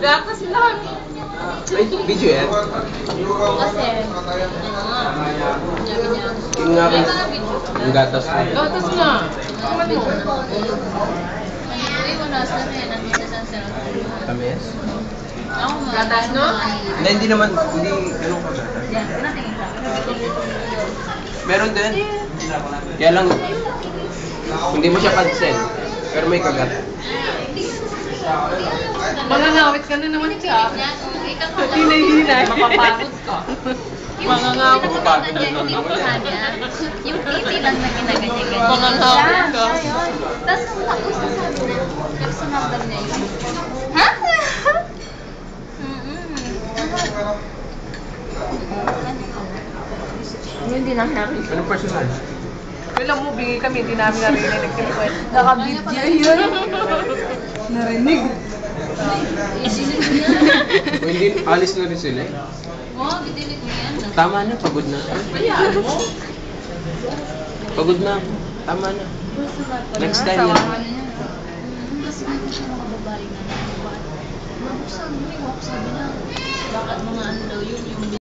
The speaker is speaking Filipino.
Gatas lang. Ay, video yan. Kasi, Yung nga rin, yung gatas mo. gatas nga. Ano mo? Tamis? Gatas, no? Hindi naman, hindi ganun ka gatas. Meron din. Kaya lang, hindi mo siya pansin. Pero may kagat. Mangangawit ka na naman siya. Hinay-hinay. Mapapagod ka. Mangangawit ka. Yung titi lang na ginaganyan-ganyan. Mangangawit ka. Tapos nung tapos na sabi niya, pero sinamdam niya yun. Ha? Hindi na namin. Anong personal? Bilang mo, bingi kami, hindi namin narinig yung kwento. Naka-video yun. Narinig. O hindi, alis na rin sila eh. Oo, bidilit mo yan. Tama na, pagod na. Ayan mo. Pagod na. Tama na. Next time na. Kasi may siya mga babae na nababay. Sabi niya, bakit mga ano daw yun, yung